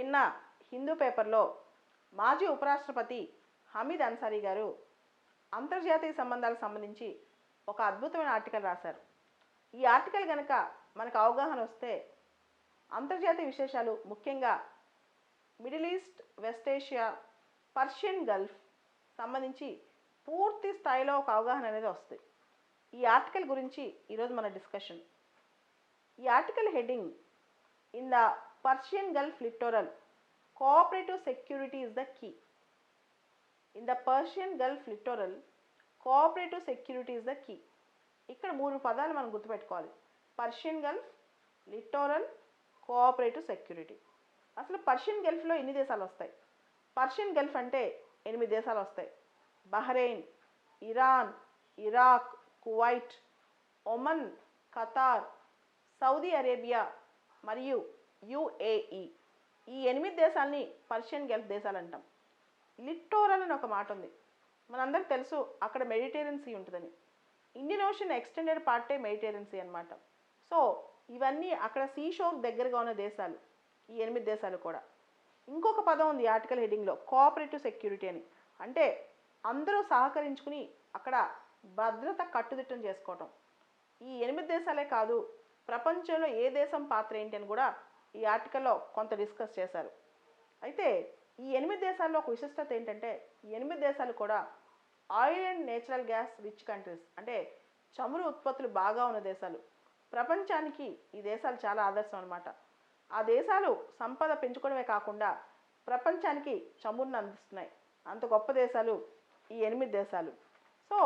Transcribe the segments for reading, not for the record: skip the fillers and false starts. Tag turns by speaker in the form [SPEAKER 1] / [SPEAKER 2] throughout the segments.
[SPEAKER 1] నిన్న హిందూ పేపర్లో మాజీ ఉపరాష్ట్రపతి హమీద్ అన్సారీ గారు అంతర్జాతీయ సంబంధాలకు సంబంధించి ఒక అద్భుతమైన ఆర్టికల్ రాశారు. ఈ ఆర్టికల్ కనుక మనకు అవగాహన వస్తే అంతర్జాతీయ విశేషాలు, ముఖ్యంగా middle east, west Asia, Persian Gulf సంబంధించి పూర్తి స్థాయిలో ఒక అవగాహన అనేది వస్తుంది. ఈ ఆర్టికల్ గురించి ఈరోజు మన డిస్కషన్. ఈ article heading, in the Persian Gulf littoral cooperative security is the key. In the Persian Gulf littoral cooperative security is the key. ఇక్కడ 3 పదాలు మనం గుర్తుపెట్టుకోవాలి: Persian Gulf, littoral, cooperative security. అసలు పర్షియన్ గల్ఫ్లో ఎన్ని దేశాలు వస్తాయి? పర్షియన్ గల్ఫ్ అంటే 8 దేశాలు వస్తాయి: Bahrain, Iran, Iraq, Kuwait, Oman, Qatar, Saudi Arabia మరియు యుఏఈ. ఈ 8 దేశాలని పర్షియన్ గల్ఫ్ దేశాలు అంటాం. లిటోరల్ అని ఒక మాట ఉంది. మనందరికి తెలుసు అక్కడ మెడిటేరియన్ సీ ఉంటుందని. ఇండియన్ ఓషన్ ఎక్స్టెండెడ్ పార్టే మెడిటేరియన్ సీ అనమాట. సో ఇవన్నీ అక్కడ సీ షోర్ దగ్గరగా ఉన్న దేశాలు, ఈ 8 దేశాలు కూడా. ఇంకొక పదం ఉంది ఆర్టికల్ హెడ్డింగ్లో, కోఆపరేటివ్ సెక్యూరిటీ అని. అంటే అందరూ సహకరించుకుని అక్కడ భద్రత కట్టుదిట్టం చేసుకోవటం. ఈ 8 దేశాలే కాదు, ప్రపంచంలో ఏ దేశం పాత్ర ఏంటి అని కూడా ఈ ఆర్టికల్లో కొంత డిస్కస్ చేశారు. అయితే ఈ 8 దేశాల్లో ఒక విశిష్టత ఏంటంటే, ఈ 8 దేశాలు కూడా oil and natural gas rich countries, అంటే చమురు ఉత్పత్తులు బాగా ఉన్న దేశాలు. ప్రపంచానికి ఈ దేశాలు చాలా ఆదర్శం అనమాట. ఆ దేశాలు సంపద పెంచుకోవడమే కాకుండా ప్రపంచానికి చమురును అందిస్తున్నాయి. అంత గొప్ప దేశాలు ఈ 8 దేశాలు. సో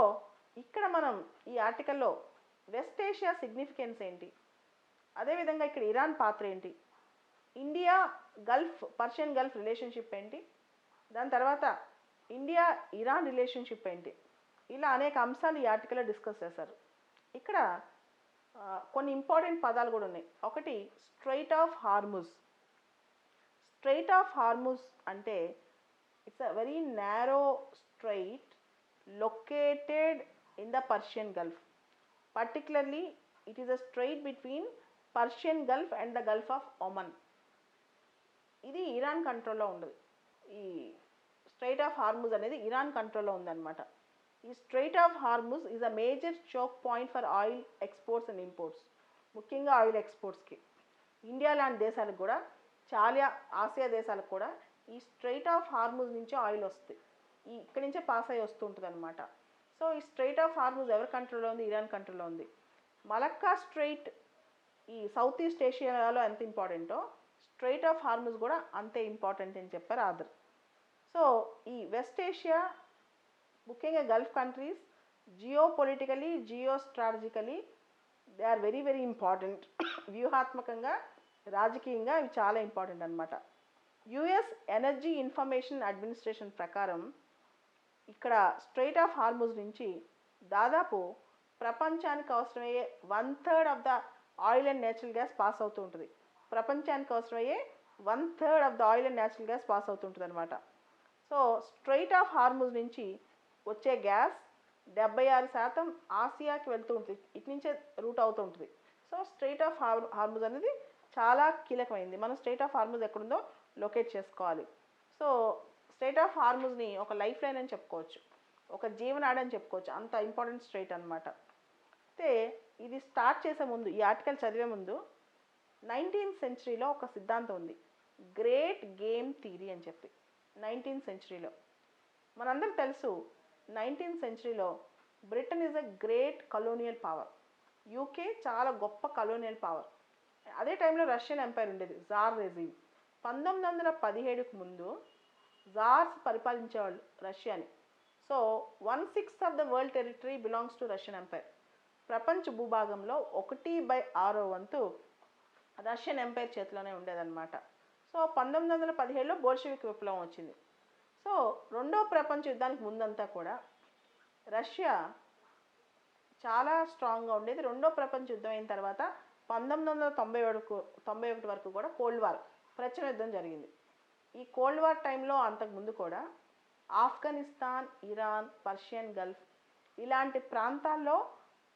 [SPEAKER 1] ఇక్కడ మనం ఈ ఆర్టికల్లో వెస్ట్ ఏషియా సిగ్నిఫికెన్స్ ఏంటి, అదేవిధంగా ఇక్కడ ఇరాన్ పాత్ర ఏంటి, India Gulf, Persian Gulf relationship ఏంటి, దాని తర్వాత ఇండియా ఇరాన్ రిలేషన్షిప్ ఏంటి, ఇలా అనేక అంశాలు ఈ ఆర్టికల్లో డిస్కస్ చేశారు. ఇక్కడ కొన్ని ఇంపార్టెంట్ పదాలు కూడా ఉన్నాయి. ఒకటి strait of Hormuz. Strait of Hormuz అంటే it's a very narrow strait located in the Persian Gulf. Particularly, it is a strait between Persian Gulf and the Gulf of Oman. ఇది Iran కంట్రోల్లో ఉండదు. ఈ straight of Hormuz అనేది Iran కంట్రోల్లో ఉందన్నమాట. ఈ straight of Hormuz is a major choke point for oil exports and imports. ముఖ్యంగా oil ఎక్స్పోర్ట్స్కి India లాంటి దేశాలకు కూడా, చాలా ఆసియా దేశాలకు కూడా ఈ స్ట్రైట్ ఆఫ్ హార్ముజ్ నుంచే ఆయిల్ వస్తుంది. ఇక్కడి నుంచే పాస్ అయ్యి వస్తూ ఉంటుంది అనమాట. సో ఈ స్ట్రైట్ ఆఫ్ హార్ముజ్ ఎవరి కంట్రోల్లో ఉంది? ఇరాన్ కంట్రోల్లో ఉంది. మలక్కా స్ట్రైట్ ఈ సౌత్ ఈస్ట్ ఏషియాలో ఎంత ఇంపార్టెంటో, స్ట్రైట్ ఆఫ్ హార్ముజ్ కూడా అంతే ఇంపార్టెంట్ అని చెప్పారు ఆథర్. సో ఈ వెస్ట్ ఏషియా, ముఖ్యంగా Gulf countries, geopolitically, geostrategically they are very very important. వ్యూహాత్మకంగా, రాజకీయంగా ఇవి చాలా ఇంపార్టెంట్ అనమాట. యుఎస్ ఎనర్జీ ఇన్ఫర్మేషన్ అడ్మినిస్ట్రేషన్ ప్రకారం ఇక్కడ స్ట్రైట్ ఆఫ్ హార్ముజ్ నుంచి దాదాపు ప్రపంచానికి అవసరమయ్యే 1/3 of the oil and natural gas pass అవుతూ ఉంటుంది. ప్రపంచానికి అవసరమయ్యే 1/3 of the oil and natural gas pass అవుతుంటుంది అనమాట. సో స్ట్రైట్ ఆఫ్ హార్ముజ్ నుంచి వచ్చే గ్యాస్ 76% ఆసియాకి వెళ్తూ ఉంటుంది. ఇటు నుంచే రూట్ అవుతూ ఉంటుంది. సో స్ట్రైట్ ఆఫ్ హార్ముజ్ అనేది చాలా కీలకమైంది. మనం స్ట్రైట్ ఆఫ్ హార్ముజ్ ఎక్కడుందో లొకేట్ చేసుకోవాలి. సో స్ట్రైట్ ఆఫ్ హార్ముజ్ని ఒక లైఫ్ లైన్ అని చెప్పుకోవచ్చు, ఒక జీవనాడి అని చెప్పుకోవచ్చు. అంత ఇంపార్టెంట్ స్ట్రైట్ అనమాట. అయితే ఇది స్టార్ట్ చేసే ముందు, ఈ ఆర్టికల్ చదివే ముందు 19th సెంచరీలో ఒక సిద్ధాంతం ఉంది, గ్రేట్ గేమ్ థియరీ అని చెప్పి. 19th సెంచరీలో మనందరికి తెలుసు, 19th సెంచరీలో Britain is a great colonial power. UK చాలా గొప్ప కలోనియల్ పవర్. అదే టైంలో రష్యన్ ఎంపైర్ ఉండేది, జార్ రెజీమ్. 1917కు ముందు జార్స్ పరిపాలించేవాళ్ళు రష్యాని. So 1/6 of the world territory belongs to Russian empire. ప్రపంచ భూభాగంలో 1/6 వంతు రష్యన్ ఎంపైర్ చేతిలోనే ఉండేదన్నమాట. సో 1917లో బోల్షెవిక్ విప్లవం వచ్చింది. సో రెండో ప్రపంచ యుద్ధానికి ముందంతా కూడా రష్యా చాలా స్ట్రాంగ్గా ఉండేది. రెండో ప్రపంచ యుద్ధం అయిన తర్వాత 1991 వరకు కూడా కోల్డ్ వార్, ప్రచన యుద్ధం జరిగింది. ఈ కోల్డ్ వార్ టైంలో అంతకుముందు కూడా ఆఫ్ఘనిస్తాన్, ఇరాన్, పర్షియన్ గల్ఫ్ ఇలాంటి ప్రాంతాల్లో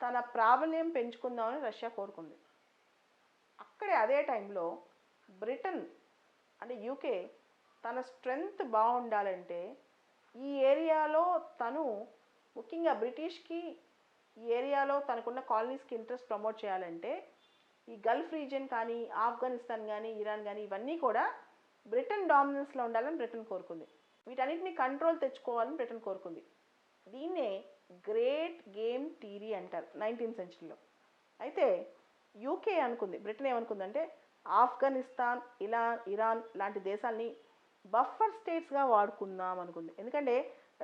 [SPEAKER 1] తన ప్రాబల్యం పెంచుకుందామని రష్యా కోరుకుంది. అక్కడే అదే టైంలో బ్రిటన్ అంటే యూకే తన స్ట్రెంగ్త్ బాగుండాలంటే ఈ ఏరియాలో తను ముఖ్యంగా బ్రిటిష్కి ఈ ఏరియాలో తనకున్న కాలనీస్కి ఇంట్రెస్ట్ ప్రమోట్ చేయాలంటే ఈ గల్ఫ్ రీజియన్ కానీ ఆఫ్ఘనిస్తాన్ కానీ ఇరాన్ కానీ ఇవన్నీ కూడా బ్రిటన్ డామినెన్స్లో ఉండాలని బ్రిటన్ కోరుకుంది. వీటన్నిటిని కంట్రోల్ తెచ్చుకోవాలని బ్రిటన్ కోరుకుంది. దీన్నే గ్రేట్ గేమ్ థియరీ అంటారు 19th సెంచరీలో. అయితే యూకే అనుకుంది, బ్రిటన్ ఏమనుకుందంటే ఆఫ్ఘనిస్తాన్ ఇరాన్ లాంటి దేశాలని బఫర్ స్టేట్స్గా వాడుకుందాం అనుకుంది. ఎందుకంటే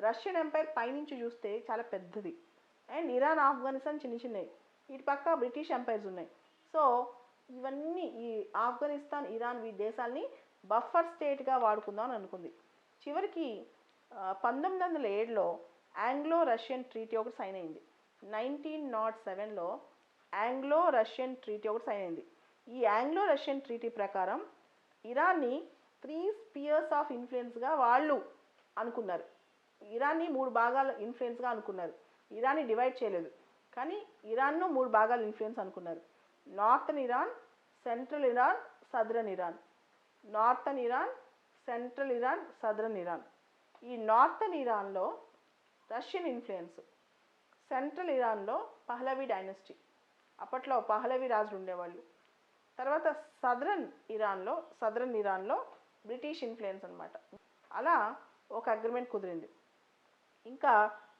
[SPEAKER 1] రష్యన్ ఎంపైర్ పైనుంచి చూస్తే చాలా పెద్దది, అండ్ ఇరాన్ ఆఫ్ఘనిస్తాన్ చిన్న చిన్నవి, ఇటు పక్క బ్రిటిష్ ఎంపైర్స్ ఉన్నాయి. సో ఇవన్నీ ఈ ఆఫ్ఘనిస్తాన్ ఇరాన్ ఈ దేశాలని బఫర్ స్టేట్గా వాడుకుందాం అని అనుకుంది. చివరికి 1907లో ఆంగ్లో రష్యన్ ట్రీటీ ఒకటి సైన్ అయింది. 1907లో ఆంగ్లో రష్యన్ ట్రీటీ ఒకటి సైన్ అయింది. ఈ ఆంగ్లో రష్యన్ ట్రీటీ ప్రకారం ఇరాన్ని 3 స్పియర్స్ ఆఫ్ ఇన్ఫ్లుయెన్స్గా వాళ్ళు అనుకున్నారు. ఇరాన్ని 3 భాగాల ఇన్ఫ్లుయెన్స్గా అనుకున్నారు. ఇరాన్ని డివైడ్ చేయలేదు, కానీ ఇరాన్ను 3 భాగాల ఇన్ఫ్లుయెన్స్ అనుకున్నారు. Northern Iran, central Iran, southern Iran. Northern Iran, central Iran, southern Iran. ఈ నార్థన్ ఇరాన్లో రష్యన్ ఇన్ఫ్లుయెన్స్, సెంట్రల్ ఇరాన్లో పహ్లవీ డైనస్టీ, అప్పట్లో పహ్లవీ రాజులు ఉండేవాళ్ళు. తర్వాత సదరన్ ఇరాన్లో బ్రిటిష్ ఇన్ఫ్లుయెన్స్ అనమాట. అలా ఒక అగ్రిమెంట్ కుదిరింది. ఇంకా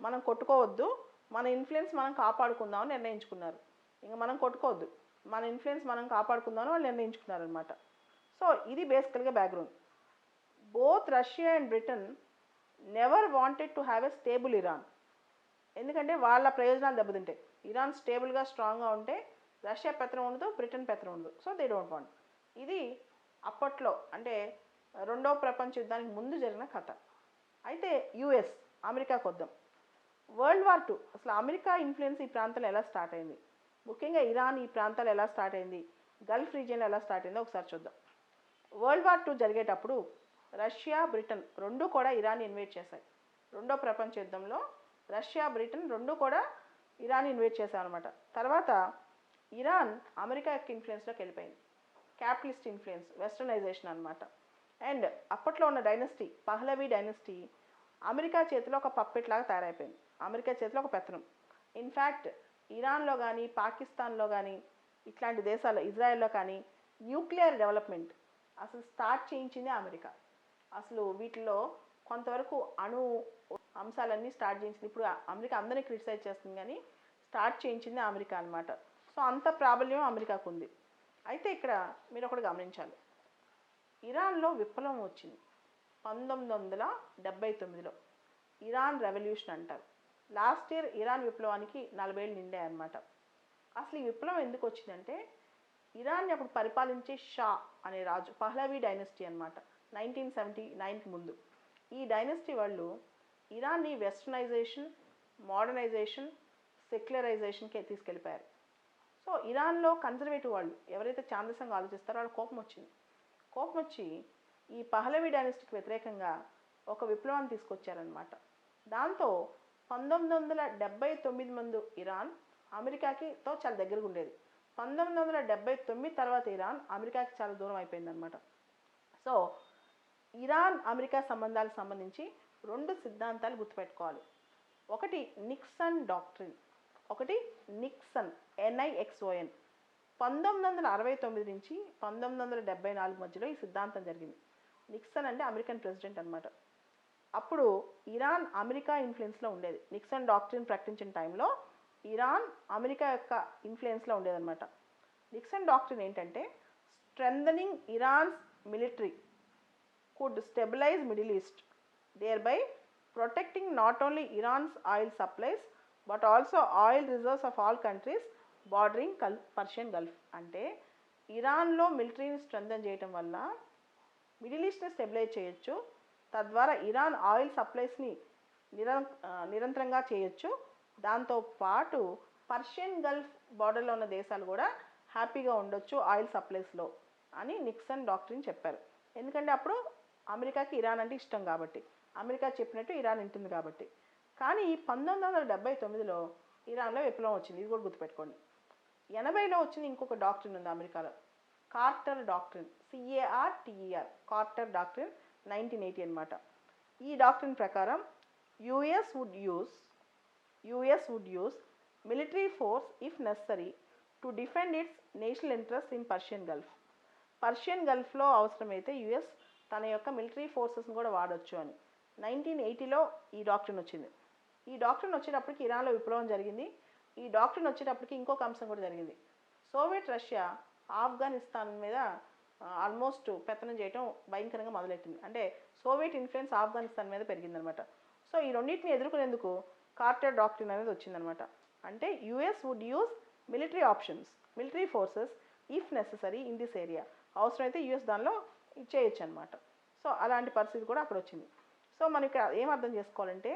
[SPEAKER 1] మనం కొట్టుకోవద్దు, మన ఇన్ఫ్లుయెన్స్ మనం కాపాడుకుందామని నిర్ణయించుకున్నారు. ఇంకా మనం కొట్టుకోవద్దు, మన ఇన్ఫ్లుయెన్స్ మనం కాపాడుకుందామని వాళ్ళు నిర్ణయించుకున్నారనమాట. సో ఇది బేసికల్గా background. Both Russia and Britain never wanted to have a stable Iran. ఎందుకంటే వాళ్ళ ప్రయోజనాలు దెబ్బతింటాయి. ఇరాన్ స్టేబుల్గా స్ట్రాంగ్గా ఉంటే రష్యా పెత్తనం ఉండదు, బ్రిటన్ పెత్తనం ఉండదు. So they don't want. ఇది అప్పట్లో అంటే రెండవ ప్రపంచ యుద్ధానికి ముందు జరిగిన కథ. అయితే యుఎస్, అమెరికాకు వద్దాం. వరల్డ్ వార్ II అసలు అమెరికా ఇన్ఫ్లుయెన్స్ ఈ ప్రాంతంలో ఎలా స్టార్ట్ అయింది, ముఖ్యంగా ఇరాన్ ఈ ప్రాంతాలు ఎలా స్టార్ట్ అయింది, గల్ఫ్ రీజియన్లో ఎలా స్టార్ట్ అయిందో ఒకసారి చూద్దాం. వరల్డ్ వార్ II జరిగేటప్పుడు రష్యా, బ్రిటన్ రెండూ కూడా ఇరాన్ని ఇన్వైట్ చేశాయి. రెండో ప్రపంచ యుద్ధంలో రష్యా, బ్రిటన్ రెండూ కూడా ఇరాన్ని ఇన్వైట్ చేశాయన్నమాట. తర్వాత ఇరాన్ అమెరికా యొక్క ఇన్ఫ్లుయెన్స్లోకి వెళ్ళిపోయింది. క్యాపిటలిస్ట్ ఇన్ఫ్లుయెన్స్, వెస్టర్నైజేషన్ అనమాట. అండ్ అప్పట్లో ఉన్న డైనస్టీ పహ్లవీ డైనస్టీ అమెరికా చేతిలో ఒక పప్పెట్ లాగా తయారైపోయింది. అమెరికా చేతిలో ఒక పెత్తనం. ఇన్ఫ్యాక్ట్ ఇరాన్లో కానీ, పాకిస్తాన్లో కానీ, ఇట్లాంటి దేశాల్లో, ఇజ్రాయెల్లో కానీ న్యూక్లియర్ డెవలప్మెంట్ అసలు స్టార్ట్ చేయించింది అమెరికా. అసలు వీటిలో కొంతవరకు అణు అంశాలన్నీ స్టార్ట్ చేయించింది. ఇప్పుడు అమెరికా అందరినీ క్రిటిసైజ్ చేస్తుంది, కానీ స్టార్ట్ చేయించింది అమెరికా అనమాట. సో అంత ప్రాబల్యం అమెరికాకు ఉంది. అయితే ఇక్కడ మీరు ఒకటి గమనించాలి, ఇరాన్లో విప్లవం వచ్చింది 1979లో. ఇరాన్ రెవల్యూషన్ అంటారు. లాస్ట్ ఇయర్ ఇరాన్ విప్లవానికి 40 ఏళ్ళు నిండాయన్నమాట. అసలు ఈ విప్లవం ఎందుకు వచ్చిందంటే ఇరాన్ని అప్పుడు పరిపాలించే షా అనే రాజు, పహ్లవీ డైనస్టీ అనమాట, 1979కి ముందు. ఈ డైనస్టీ వాళ్ళు ఇరాన్ని వెస్టర్నైజేషన్, మోడర్నైజేషన్, సెక్యులరైజేషన్కి తీసుకెళ్ళిపోయారు. సో ఇరాన్లో కన్జర్వేటివ్ వాళ్ళు ఎవరైతే ఛాందసంగా ఆలోచిస్తారో వాళ్ళ కోపం వచ్చింది. కోపం వచ్చి ఈ పహ్లవీ డైనస్టీకి వ్యతిరేకంగా ఒక విప్లవాన్ని తీసుకొచ్చారనమాట. దాంతో 1979 ముందు ఇరాన్ అమెరికాకితో చాలా దగ్గరగా ఉండేది. 1979 తర్వాత ఇరాన్ అమెరికాకి చాలా దూరం అయిపోయిందనమాట. సో ఇరాన్ అమెరికా సంబంధాలకు సంబంధించి 2 సిద్ధాంతాలు గుర్తుపెట్టుకోవాలి. ఒకటి నిక్సన్ డాక్ట్రిన్, ఒకటి నిక్సన్ NIXON. 1969 నుంచి 1974 మధ్యలో ఈ సిద్ధాంతం జరిగింది. నిక్సన్ అంటే అమెరికన్ ప్రెసిడెంట్ అనమాట. అప్పుడు ఇరాన్ అమెరికా ఇన్ఫ్లుయెన్స్లో ఉండేది. నిక్సన్ డాక్ట్రిన్ ప్రకటించిన టైంలో ఇరాన్ అమెరికా యొక్క ఇన్ఫ్లుయెన్స్లో ఉండేదన్నమాట. నిక్సన్ డాక్ట్రిన్ ఏంటంటే strengthening Iran's military could stabilise Middle East, thereby protecting not only Iran's oil supplies but also oil reserves of all countries bordering Persian Gulf. అంటే ఇరాన్లో మిలిటరీని strengthen చేయటం వల్ల మిడిల్ ఈస్ట్ని స్టెబిలైజ్ చేయొచ్చు, తద్వారా ఇరాన్ ఆయిల్ సప్లైస్ని నిరంతరంగా చేయొచ్చు, దాంతోపాటు పర్షియన్ గల్ఫ్ బార్డర్లో ఉన్న దేశాలు కూడా హ్యాపీగా ఉండొచ్చు ఆయిల్ సప్లైస్లో అని నిక్సన్ డాక్ట్రిన్ చెప్పారు. ఎందుకంటే అప్పుడు అమెరికాకి ఇరాన్ అంటే ఇష్టం కాబట్టి, అమెరికా చెప్పినట్టు ఇరాన్ వింటుంది కాబట్టి. కానీ 1979లో ఇరాన్లో విప్లవం వచ్చింది, ఇది కూడా గుర్తుపెట్టుకోండి. 80లో వచ్చింది ఇంకొక డాక్ట్రిన్ ఉంది అమెరికాలో, Carter doctrine, CARTER, Carter doctrine 1980 అనమాట. ఈ డాక్ట్రిన్ ప్రకారం US would use military force if necessary to defend its national interest in Persian గల్ఫ్లో అవసరమైతే యుఎస్ తన యొక్క మిలిటరీ ఫోర్సెస్ని కూడా వాడొచ్చు అని 1980లో ఈ డాక్ట్రిన్ వచ్చింది. ఈ డాక్ట్రిన్ వచ్చేటప్పటికి ఇరాన్లో విప్లవం జరిగింది. ఈ డాక్ట్రిన్ వచ్చేటప్పటికి ఇంకొక అంశం కూడా జరిగింది. సోవియట్ రష్యా ఆఫ్ఘనిస్తాన్ మీద ఆల్మోస్ట్ పెత్తనం చేయడం భయంకరంగా మొదలెట్టింది. అంటే సోవియట్ ఇన్ఫ్లుయెన్స్ ఆఫ్ఘనిస్తాన్ మీద పెరిగిందనమాట. సో ఈ రెండింటిని ఎదుర్కొనేందుకు కార్టర్ డాక్ట్రిన్ అనేది వచ్చిందనమాట. అంటే US would use military forces if necessary in this area. అవసరమైతే యుఎస్ దానిలో చేయొచ్చు అనమాట. సో అలాంటి పరిస్థితి కూడా అక్కడ వచ్చింది. సో మనకి ఏం అర్థం చేసుకోవాలంటే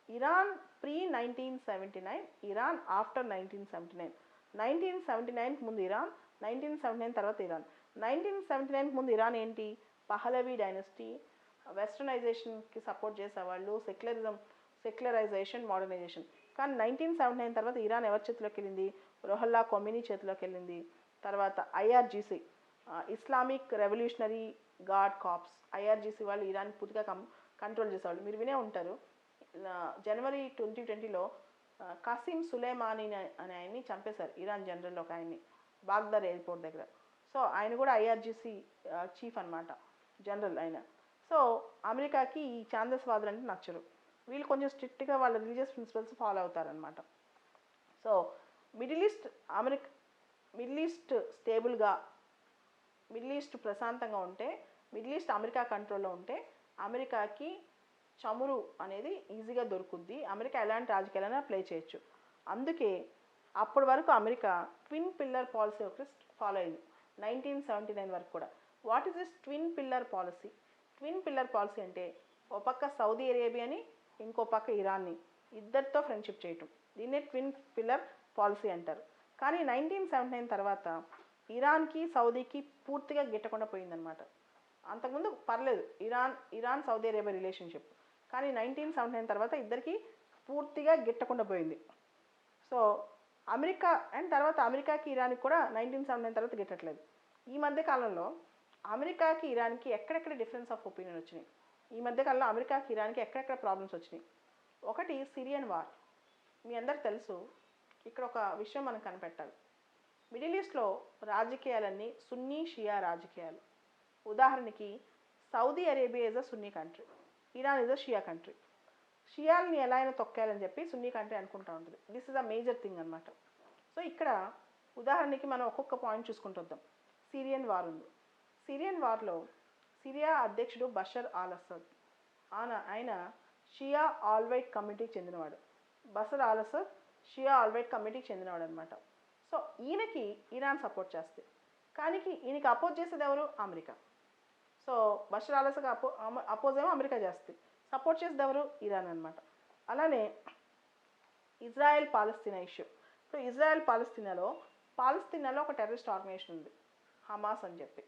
[SPEAKER 1] ఇరాన్ ప్రీ 1979, ఇరాన్ ఆఫ్టర్ 1979. 1979కి ముందు ఇరాన్, 1979 తర్వాత ఇరాన్. 1979కి ముందు ఇరాన్ ఏంటి? పహలవీ డైనస్టీ, వెస్టర్నైజేషన్కి సపోర్ట్ చేసేవాళ్ళు, సెక్యులరైజేషన్, మోడర్నైజేషన్. కానీ 1979 తర్వాత ఇరాన్ ఎవరి చేతిలోకి వెళ్ళింది? రొహల్లా కొమినీ చేతిలోకి వెళ్ళింది. తర్వాత IRGC, Islamic Revolutionary Guard Corps, IRGC వాళ్ళు ఇరాన్ పూర్తిగా కంట్రోల్ చేసేవాళ్ళు. మీరు వినే ఉంటారు, జనవరి 2020లో కాసిం సులేమానీ అనే ఆయన్ని చంపేశారు, ఇరాన్ జనరల్ ఒక ఆయన్ని, బాగ్దాద్ ఎయిర్పోర్ట్ దగ్గర. సో ఆయన కూడా IRGC చీఫ్ అనమాట, జనరల్ ఆయన. సో అమెరికాకి ఈ ఛాందస్వాదులు అంటే నచ్చరు. వీళ్ళు కొంచెం స్ట్రిక్ట్గా వాళ్ళ రిలీజియస్ ప్రిన్సిపల్స్ ఫాలో అవుతారనమాట. సో మిడిల్ ఈస్ట్ స్టేబుల్గా, మిడిల్ ఈస్ట్ ప్రశాంతంగా ఉంటే, మిడిల్ ఈస్ట్ అమెరికా కంట్రోల్లో ఉంటే అమెరికాకి చమురు అనేది ఈజీగా దొరుకుద్ది, అమెరికా ఎలాంటి రాజకీయాలైనా ప్లే చేయొచ్చు. అందుకే అప్పటి వరకు అమెరికా ట్విన్ పిల్లర్ పాలసీ ఒకటి ఫాలో అయింది 1979 వరకు కూడా. What is this twin pillar policy? Twin pillar policy అంటే ఓ పక్క సౌదీ అరేబియాని, ఇంకో పక్క ఇరాన్ని, ఇద్దరితో ఫ్రెండ్షిప్ చేయటం, దీన్నే ట్విన్ పిల్లర్ పాలసీ అంటారు. కానీ 1979 తర్వాత ఇరాన్కి సౌదీకి పూర్తిగా గిట్టకుండా పోయిందనమాట. అంతకుముందు పర్లేదు ఇరాన్ సౌదీ అరేబియా రిలేషన్షిప్, కానీ 1979 తర్వాత ఇద్దరికి పూర్తిగా గిట్టకుండా పోయింది. సో అమెరికా అండ్ తర్వాత అమెరికాకి ఇరాన్కి కూడా 1979 తర్వాత గిట్టట్లేదు. ఈ మధ్య కాలంలో అమెరికాకి ఇరాన్కి ఎక్కడెక్కడ డిఫరెన్స్ ఆఫ్ ఒపీనియన్ వచ్చినాయి, ఈ మధ్యకాలంలో అమెరికాకి ఇరాన్కి ఎక్కడెక్కడ ప్రాబ్లమ్స్ వచ్చినాయి. ఒకటి సిరియన్ వార్. మీ అందరికి తెలుసు, ఇక్కడ ఒక విషయం మనం కనిపెట్టాలి. మిడిల్ ఈస్ట్లో రాజకీయాలన్నీ సున్నీ షియా రాజకీయాలు. ఉదాహరణకి Saudi Arabia is a Sunni country, Iran is a Shia country. షియాల్ని ఎలా అయినా తొక్కాలని చెప్పి సున్నీ కంట్రీ అనుకుంటూ ఉంటుంది. This is a major thing అనమాట. సో ఇక్కడ ఉదాహరణకి మనం ఒక్కొక్క పాయింట్ చూసుకుంటూ వద్దాం. సిరియన్ వార్ ఉంది. సిరియన్ వార్లో సిరియా అధ్యక్షుడు బషర్ అల్ అసద్, ఆయన షియా ఆల్వైట్ కమిటీకి చెందినవాడు. బషర్ అల్ అసద్ షియా ఆల్వైట్ కమిటీకి చెందినవాడు అనమాట. సో ఈయనకి ఇరాన్ సపోర్ట్ చేస్తే, కానీ ఈయనకి అపోజ్ చేసేది ఎవరు? America. So Bashar al Assad oppose ఏమో అమెరికా చేస్తుంది, సపోర్ట్ చేసేది ఎవరు? ఇరాన్ అనమాట. అలానే ఇజ్రాయెల్ పాలస్తీనా ఇష్యూ. ఇప్పుడు ఇజ్రాయెల్ పాలస్తీనాలో ఒక టెర్రరిస్ట్ ఆర్గనైజేషన్ ఉంది, హమాస్ అని చెప్పి.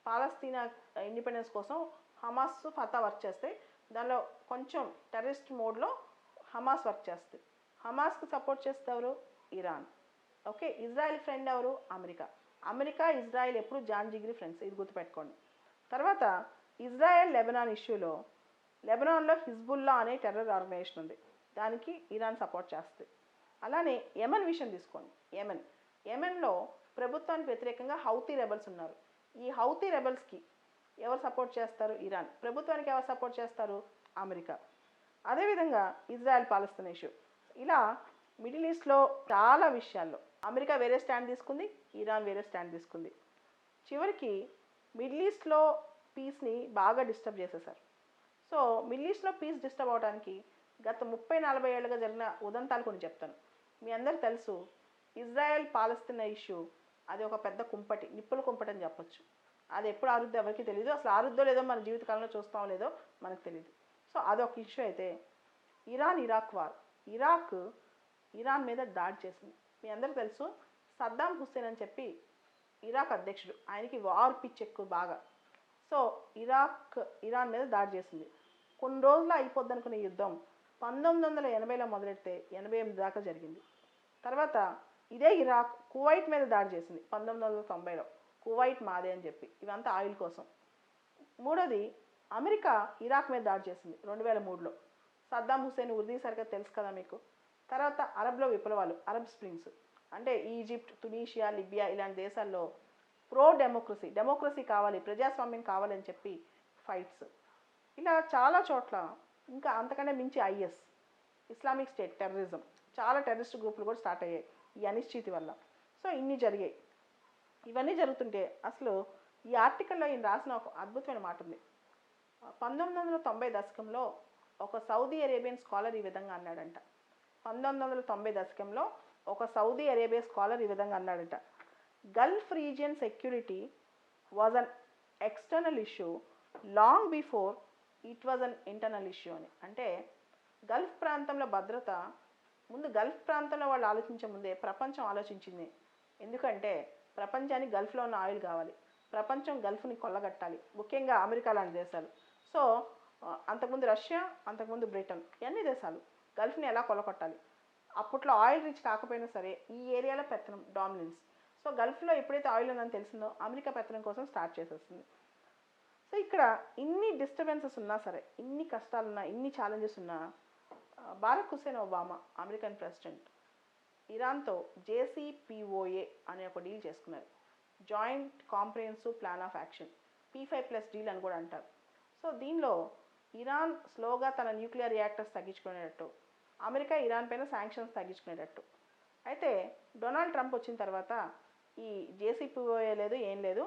[SPEAKER 1] పాలస్తీనా ఇండిపెండెన్స్ కోసం హమాస్, ఫతా వర్క్ చేస్తే, దానిలో కొంచెం టెర్రరిస్ట్ మోడ్లో హమాస్ వర్క్ చేస్తుంది. హమాస్కి సపోర్ట్ చేస్తే ఎవరు? ఇరాన్. ఓకే, ఇజ్రాయెల్ ఫ్రెండ్ ఎవరు? అమెరికా ఇజ్రాయెల్ ఎప్పుడు జాన్ జిగ్రీ ఫ్రెండ్స్, ఇది గుర్తుపెట్టుకోండి. తర్వాత ఇజ్రాయెల్ లెబనాన్ ఇష్యూలో, లెబనాన్లో హిజ్బుల్లా అనే టెర్రర్ ఆర్గనైజేషన్ ఉంది, దానికి ఇరాన్ సపోర్ట్ చేస్తుంది. అలానే యెమెన్ విషయం తీసుకోండి. యెమెన్లో ప్రభుత్వానికి వ్యతిరేకంగా హౌతీ రెబల్స్ ఉన్నారు. ఈ హౌతీ రెబల్స్కి ఎవరు సపోర్ట్ చేస్తారు? ఇరాన్. ప్రభుత్వానికి ఎవరు సపోర్ట్ చేస్తారు? అమెరికా. అదేవిధంగా ఇజ్రాయెల్ పాలస్తీనా ఇష్యూ. ఇలా మిడిల్ ఈస్ట్లో చాలా విషయాల్లో అమెరికా వేరే స్టాండ్ తీసుకుంది, ఇరాన్ వేరే స్టాండ్ తీసుకుంది. చివరికి మిడిల్ ఈస్ట్లో పీస్ని బాగా డిస్టర్బ్ చేసేసారు. సో మిడిల్ ఈస్ట్లో పీస్ డిస్టర్బ్ అవడానికి గత 30-40 ఏళ్ళుగా జరిగిన ఉదంతాలు కొన్ని చెప్తాను. మీ అందరికి తెలుసు, ఇజ్రాయెల్ పాలస్తీనా ఇష్యూ అది ఒక పెద్ద కుంపటి, నిప్పుల కుంపటి అని చెప్పొచ్చు. అది ఎప్పుడు ఆరుద్దో ఎవరికి తెలియదు, అసలు ఆరుద్దో లేదో మన జీవితకాలంలో చూస్తామో లేదో మనకు తెలియదు. సో అదొక ఇష్యూ అయితే, ఇరాక్ వార్. ఇరాన్ మీద దాడి చేసింది. మీ అందరికి తెలుసు, సద్దాం హుస్సేన్ అని చెప్పి ఇరాక్ అధ్యక్షుడు, ఆయనకి వార్ పిచ్ ఎక్కువ బాగా. సో ఇరాన్ మీద దాడి చేసింది. కొన్ని రోజులు అయిపోద్ది అనుకునే యుద్ధం 1980లో మొదలెడితే 88 దాకా జరిగింది. తర్వాత ఇదే ఇరాక్ కువైట్ మీద దాడి చేసింది 1990లో. కువైట్ మాదే అని చెప్పి, ఇవంతా ఆయిల్ కోసం. మూడోది, అమెరికా ఇరాక్ మీద దాడి చేసింది 2003లో. సద్దాం హుసేన్ ఉరి తీశారు కదా, తెలుసు కదా మీకు. తర్వాత అరబ్లో విప్లవాలు, అరబ్ స్ప్రింగ్స్, అంటే ఈజిప్ట్, తునీషియా, లిబియా ఇలాంటి దేశాల్లో ప్రో డెమోక్రసీ కావాలి, ప్రజాస్వామ్యం కావాలని చెప్పి ఫైట్స్. ఇలా చాలా చోట్ల, ఇంకా అంతకంటే మించి ఐఎస్, ఇస్లామిక్ స్టేట్, టెర్రరిజం, చాలా టెర్రరిస్ట్ గ్రూపులు కూడా స్టార్ట్ అయ్యాయి ఈ అనిశ్చితి వల్ల. సో ఇన్ని జరిగాయి. ఇవన్నీ జరుగుతుంటే అసలు ఈ ఆర్టికల్లో ఈయన రాసిన ఒక అద్భుతమైన మాట ఉంది. 1990 దశకంలో ఒక సౌదీ అరేబియన్ స్కాలర్ ఈ విధంగా అన్నాడంట. 1990 దశకంలో ఒక సౌదీ అరేబియా స్కాలర్ ఈ విధంగా అన్నాడంట. Gulf region security was an external issue long before it was an internal issue అని. అంటే గల్ఫ్ ప్రాంతంలో భద్రత ముందు గల్ఫ్ ప్రాంతంలో వాళ్ళు ఆలోచించే ముందే ప్రపంచం ఆలోచించింది. ఎందుకంటే ప్రపంచానికి గల్ఫ్లో ఉన్న ఆయిల్ కావాలి, ప్రపంచం గల్ఫ్ని కొల్లగట్టాలి, ముఖ్యంగా అమెరికా లాంటి దేశాలు. సో అంతకుముందు రష్యా, అంతకుముందు బ్రిటన్, ఇవన్నీ దేశాలు గల్ఫ్ని ఎలా కొల్లగొట్టాలి. అప్పట్లో ఆయిల్ రిచ్ కాకపోయినా సరే ఈ ఏరియాలో పెత్తనం, డామినెన్స్. సో గల్ఫ్లో ఎప్పుడైతే ఆయిల్ ఉందని తెలిసిందో అమెరికా పెత్తనం కోసం స్టార్ట్ చేసేస్తుంది. సో ఇక్కడ ఇన్ని డిస్టర్బెన్సెస్ ఉన్నా సరే, ఇన్ని కష్టాలున్నా, ఇన్ని ఛాలెంజెస్ ఉన్నా, Barack Hussein Obama American president ఇరాన్తో JCPOA అనే ఒక డీల్ చేసుకున్నారు. Joint comprehensive plan of action, P5+ deal అని కూడా అంటారు. సో దీనిలో ఇరాన్ స్లోగా తన న్యూక్లియర్ రియాక్టర్స్ తగ్గించుకునేటట్టు, అమెరికా ఇరాన్ పైన శాంక్షన్స్ తగ్గించుకునేటట్టు. అయితే డొనాల్డ్ ట్రంప్ వచ్చిన తర్వాత ఈ JCPOA లేదు, ఏం లేదు,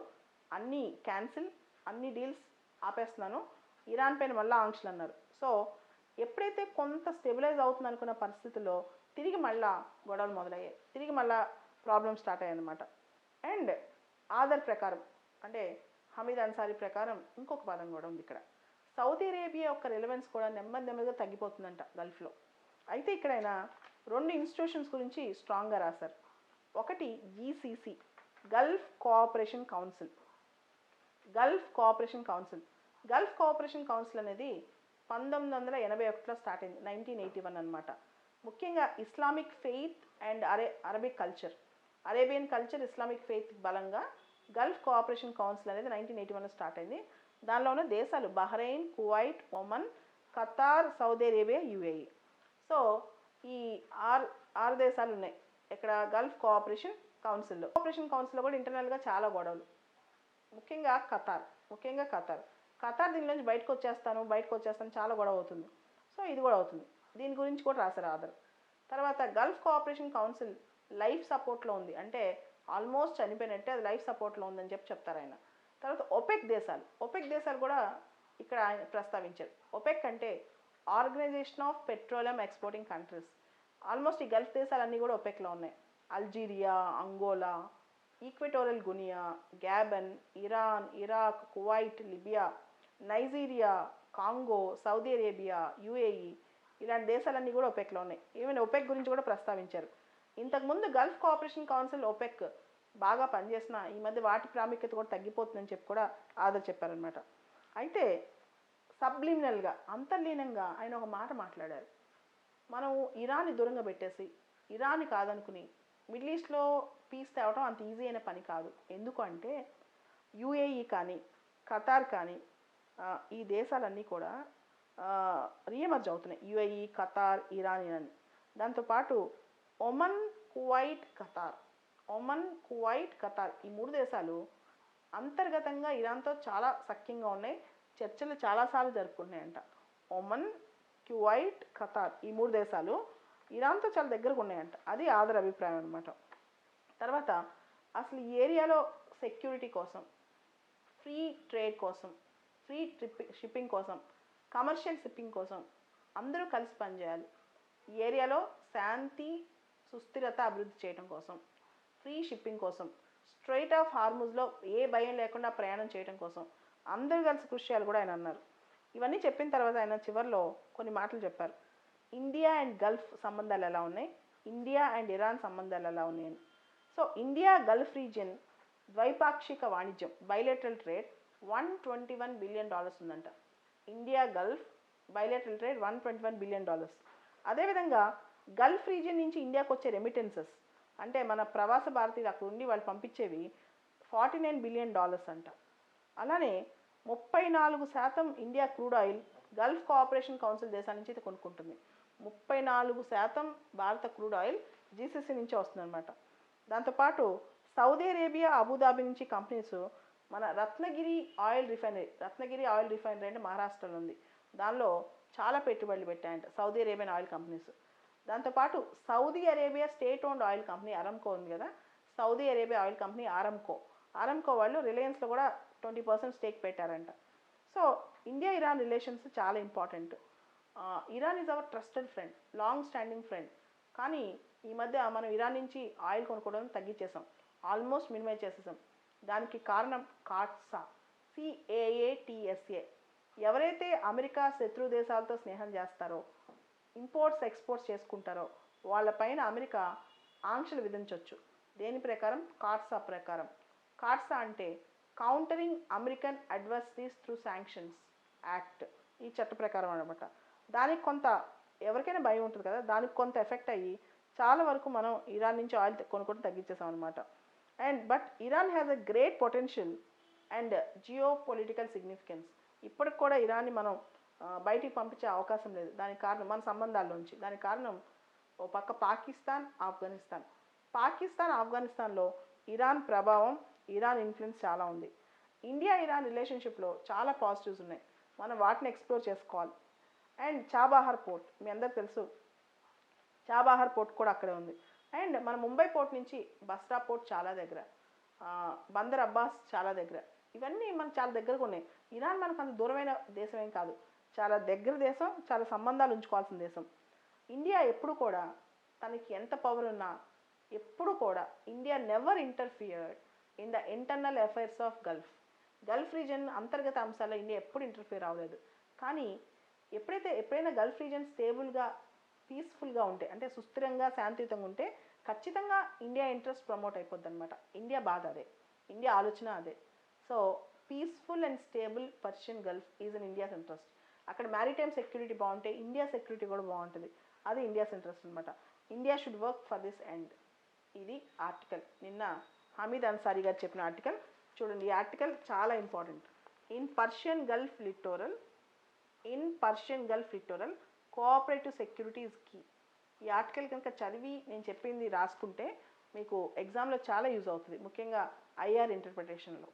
[SPEAKER 1] అన్నీ క్యాన్సిల్, అన్ని డీల్స్ ఆపేస్తున్నాను, ఇరాన్ పైన మళ్ళీ ఆంక్షలు అన్నారు. సో ఎప్పుడైతే కొంత స్టెబిలైజ్ అవుతుంది అనుకున్న పరిస్థితుల్లో తిరిగి మళ్ళా గొడవలు మొదలయ్యాయి, తిరిగి మళ్ళా ప్రాబ్లమ్ స్టార్ట్ అయ్యాయి అన్నమాట. అండ్ ఆధార్ ప్రకారం, అంటే హమీద్ అన్సారీ ప్రకారం ఇంకొక పదం కూడా ఉంది ఇక్కడ. సౌదీ అరేబియా యొక్క రిలవెన్స్ కూడా నెమ్మదిగా తగ్గిపోతుందంట గల్ఫ్లో. అయితే ఇక్కడ ఆయన 2 ఇన్స్టిట్యూషన్స్ గురించి స్ట్రాంగ్గా రాశారు. ఒకటి GCC, Gulf cooperation council. Gulf cooperation council అనేది 1981లో స్టార్ట్ అయింది, 1981 అనమాట. ముఖ్యంగా Islamic faith and Arabic culture, Arabian culture, Islamic faith బలంగా గల్ఫ్ కోఆపరేషన్ కౌన్సిల్ అనేది 1981లో స్టార్ట్ అయింది. దానిలో ఉన్న దేశాలు Bahrain, Kuwait, Oman, Qatar, Saudi Arabia, UAE. So ఈ ఆరు దేశాలు ఉన్నాయి ఇక్కడ గల్ఫ్ కోఆపరేషన్ కౌన్సిల్లో. కూడా ఇంటర్నల్గా చాలా గొడవలు, ముఖ్యంగా ఖతార్ దీనిలోంచి బయటకు వచ్చేస్తాను చాలా గొడవ అవుతుంది. సో ఇది కూడా అవుతుంది, దీని గురించి కూడా రాశారు ఆధార్. తర్వాత గల్ఫ్ కోఆపరేషన్ కౌన్సిల్ లైఫ్ సపోర్ట్లో ఉంది, అంటే ఆల్మోస్ట్ చనిపోయినట్టే, అది లైఫ్ సపోర్ట్లో ఉందని చెప్తారు ఆయన. తర్వాత ఒపెక్ దేశాలు కూడా ఇక్కడ ఆయన ప్రస్తావించారు. ఒపెక్ అంటే organization of petroleum exporting countries. Almost ఈ గల్ఫ్ దేశాలన్నీ కూడా ఒపెక్లో ఉన్నాయి. Algeria, Angola, Equatorial Guinea, Gabon, Iran, Iraq, Kuwait, Libya, Nigeria, Congo, Saudi Arabia, UAE ఇలాంటి దేశాలన్నీ కూడా ఒపెక్లో ఉన్నాయి. ఈవెన్ ఒపెక్ గురించి కూడా ప్రస్తావించారు. ఇంతకుముందు గల్ఫ్ కోఆపరేషన్ కౌన్సిల్, ఒపెక్ బాగా పనిచేసిన ఈ మధ్య వాటి ప్రాముఖ్యత కూడా తగ్గిపోతుందని చెప్పి కూడా ఆధార్ చెప్పారనమాట. అయితే సబ్లిమినల్గా, అంతర్లీనంగా ఆయన ఒక మాట మాట్లాడారు. మనం ఇరాన్ని దూరంగా పెట్టేసి, ఇరాన్ని కాదనుకుని మిడిల్ ఈస్ట్లో పీస్ తేవడం అంత ఈజీ అయిన పని కాదు. ఎందుకంటే UAE కానీ, ఖతార్ కానీ, ఈ దేశాలన్నీ కూడా రీఎమర్జ్ అవుతున్నాయి. UAE, ఖతార్, ఇరాన్ అని. దాంతోపాటు ఒమన్, కువైట్, ఖతార్ ఈ 3 దేశాలు అంతర్గతంగా ఇరాన్తో చాలా సఖ్యంగా ఉన్నాయి, చర్చలు చాలాసార్లు జరుపుకుంటున్నాయంట. ఒమన్, కువైట్, ఖతార్ ఈ 3 దేశాలు ఇరాన్తో చాలా దగ్గరగా ఉన్నాయంట. అది ఆధార్ అభిప్రాయం అనమాట. తర్వాత అసలు ఈ ఏరియాలో సెక్యూరిటీ కోసం, ఫ్రీ ట్రేడ్ కోసం, ఫ్రీ షిప్పింగ్ కోసం, కమర్షియల్ షిప్పింగ్ కోసం అందరూ కలిసి పనిచేయాలి. ఈ ఏరియాలో శాంతి, సుస్థిరత అభివృద్ధి చేయడం కోసం, ఫ్రీ షిప్పింగ్ కోసం, స్ట్రైట్ ఆఫ్ హార్ముజ్లో ఏ భయం లేకుండా ప్రయాణం చేయడం కోసం అందరూ కలిసి కృషి చేయాలి కూడా ఆయన అన్నారు. ఇవన్నీ చెప్పిన తర్వాత ఆయన చివరిలో కొన్ని మాటలు చెప్పారు. ఇండియా అండ్ గల్ఫ్ సంబంధాలు ఎలా ఉన్నాయి, ఇండియా అండ్ ఇరాన్ సంబంధాలు ఎలా ఉన్నాయని. సో ఇండియా గల్ఫ్ రీజియన్ ద్వైపాక్షిక వాణిజ్యం, బైలేటరల్ ట్రేడ్ $121 బిలియన్ ఉందంట. India Gulf bilateral trade $121 billion. అదేవిధంగా గల్ఫ్ రీజియన్ నుంచి ఇండియాకు వచ్చే రెమిటెన్సెస్, అంటే మన ప్రవాస భారతీయులు అక్కడ ఉండి వాళ్ళు పంపించేవి $49 బిలియన్ అంట. అలానే 34% India crude oil Gulf cooperation council దేశాల నుంచి అయితే కొనుక్కుంటుంది. 34% భారత క్రూడ్ ఆయిల్ జీసీసీ నుంచి వస్తుందన్నమాట. దాంతోపాటు సౌదీ అరేబియా, అబుదాబి నుంచి కంపెనీస్ మన రత్నగిరి ఆయిల్ రిఫైనరీ అంటే మహారాష్ట్రలో ఉంది. దానిలో చాలా పెట్టుబడులు పెట్టాయంట సౌదీ అరేబియన్ ఆయిల్ కంపెనీస్. దాంతోపాటు Saudi Arabia state owned oil company Aramco ఉంది కదా, Saudi Arabia oil company Aramco వాళ్ళు రిలయన్స్లో కూడా 20% స్టేక్ పెట్టారంట. సో ఇండియా ఇరాన్ రిలేషన్స్ చాలా important. Iran is our trusted friend, long standing friend. కానీ ఈ మధ్య మనం ఇరాన్ నుంచి ఆయిల్ కొనుక్కోవడం తగ్గించేసాం, ఆల్మోస్ట్ మినిమైజ్ చేసేసాం. దానికి కారణం కాట్సా, CAATSA. ఎవరైతే అమెరికా శత్రు దేశాలతో స్నేహం చేస్తారో, ఇంపోర్ట్స్ ఎక్స్పోర్ట్స్ చేసుకుంటారో వాళ్ళపైన అమెరికా ఆంక్షలు విధించవచ్చు. దేని ప్రకారం? కాట్సా ప్రకారం. కాట్సా అంటే countering American adversaries through sanctions act, ఈ చట్ట ప్రకారం అనమాట. దానికి కొంత ఎవరికైనా భయం ఉంటుంది కదా, దానికి కొంత ఎఫెక్ట్ అయ్యి చాలా వరకు మనం ఇరాన్ నుంచి ఆయిల్ కొనుక్కోవడం తగ్గించేసాం అనమాట. But Iran has a great potential and geo political significance. ఇప్పటికి కూడా ఇరాన్ని మనం బయటికి పంపించే అవకాశం లేదు. దానికి కారణం మన సంబంధాల్లోంచి. దానికి కారణం ఓ పక్క ఆఫ్ఘనిస్తాన్లో ఇరాన్ ప్రభావం, ఇరాన్ ఇన్ఫ్లుయెన్స్ చాలా ఉంది. ఇండియా ఇరాన్ రిలేషన్షిప్లో చాలా పాజిటివ్స్ ఉన్నాయి, మనం వాటిని ఎక్స్ప్లోర్ చేసుకోవాలి. అండ్ చాబహార్ పోర్ట్ మీ అందరికి తెలుసు, చాబహార్ పోర్ట్ కూడా అక్కడే ఉంది. అండ్ మన ముంబై పోర్ట్ నుంచి బస్రా పోర్ట్ చాలా దగ్గర, బందర్ అబ్బాస్ చాలా దగ్గర. ఇవన్నీ మనకు చాలా దగ్గరగా ఉన్నాయి. ఇరాన్ మనకు అంత దూరమైన దేశం ఏం కాదు, చాలా దగ్గర దేశం, చాలా సంబంధాలు ఉంచుకోవాల్సిన దేశం. ఇండియా ఎప్పుడు కూడా తనకి ఎంత పవర్ ఉన్నా ఎప్పుడు కూడా India never interfered in the internal affairs of Gulf reason అంతర్గత అంశాల్లో ఇండియా ఎప్పుడు ఇంటర్ఫియర్ అవ్వలేదు. కానీ ఎప్పుడైనా గల్ఫ్ రీజన్ స్టేబుల్గా, పీస్ఫుల్గా ఉంటే, అంటే సుస్థిరంగా, శాంతియుతంగా ఉంటే ఖచ్చితంగా ఇండియా ఇంట్రెస్ట్ ప్రమోట్ అయిపోద్ది అనమాట. ఇండియా బాధ అదే, ఇండియా ఆలోచన అదే. So peaceful and stable Persian Gulf is in India's interest. అక్కడ మ్యారిటైమ్ సెక్యూరిటీ బాగుంటే ఇండియా సెక్యూరిటీ కూడా బాగుంటుంది, అది ఇండియాస్ ఇంట్రెస్ట్ అనమాట. India should work for this end. ఇది ఆర్టికల్, నిన్న హమీద్ అన్సారీ గారు చెప్పిన ఆర్టికల్. చూడండి, ఈ ఆర్టికల్ చాలా important. In Persian Gulf littoral cooperative security is key. ఈ ఆర్టికల్ కనుక చదివి నేను చెప్పింది రాసుకుంటే మీకు ఎగ్జామ్లో చాలా యూజ్ అవుతుంది, ముఖ్యంగా IR ఇంటర్ప్రిటేషన్లో.